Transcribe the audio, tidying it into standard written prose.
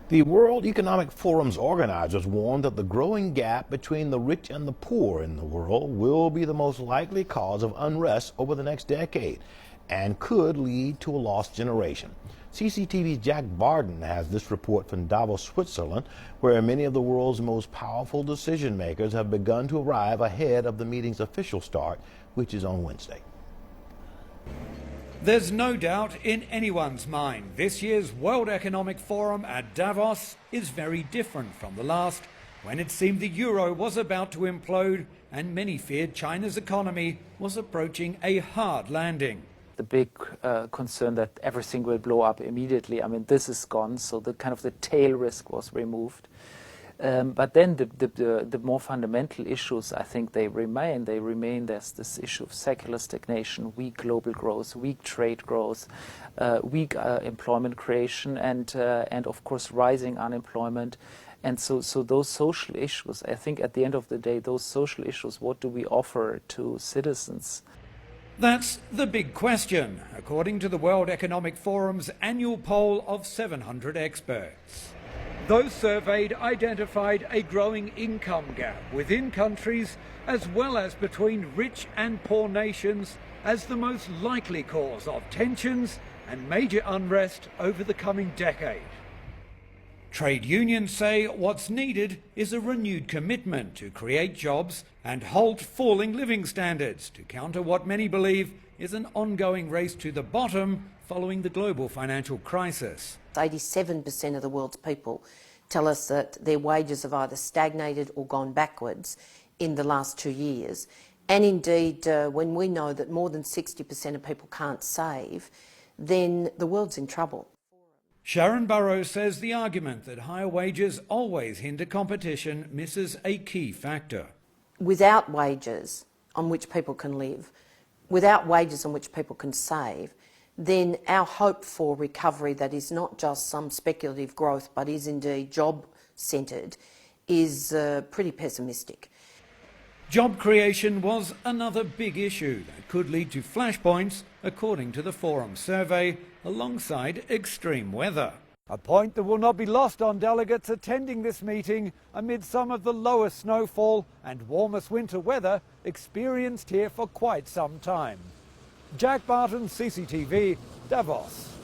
The World Economic Forum's organizers warned that the growing gap between the rich and the poor in the world will be the most likely cause of unrest over the next decade and could lead to a lost generation. CCTV's Jack Barton has this report from Davos, Switzerland, where many of the world's most powerful decision makers have begun to arrive ahead of the meeting's official start, which is on Wednesday. There's no doubt in anyone's mind this year's World Economic Forum at Davos is very different from the last, when it seemed the euro was about to implode and many feared China's economy was approaching a hard landing. The big concern that everything will blow up immediately, I mean, this is gone, so the tail risk was removed. But then the more fundamental issues, I think they remain. There's this issue of secular stagnation, weak global growth, weak trade growth, weak employment creation, and of course rising unemployment. And so those social issues, I think at the end of the day, those social issues, what do we offer to citizens? That's the big question, according to the World Economic Forum's annual poll of 700 experts. Those surveyed identified a growing income gap within countries as well as between rich and poor nations as the most likely cause of tensions and major unrest over the coming decade. Trade unions say what's needed is a renewed commitment to create jobs and halt falling living standards to counter what many believe is an ongoing race to the bottom following the global financial crisis. 87% of the world's people tell us that their wages have either stagnated or gone backwards in the last 2 years. And indeed, when we know that more than 60% of people can't save, then the world's in trouble. Sharon Burrows says the argument that higher wages always hinder competition misses a key factor. Without wages on which people can live, without wages on which people can save, then our hope for recovery that is not just some speculative growth but is indeed job-centred is pretty pessimistic. Job creation was another big issue that could lead to flashpoints, according to the Forum survey, alongside extreme weather. A point that will not be lost on delegates attending this meeting amid some of the lowest snowfall and warmest winter weather experienced here for quite some time. Jack Barton, CCTV, Davos.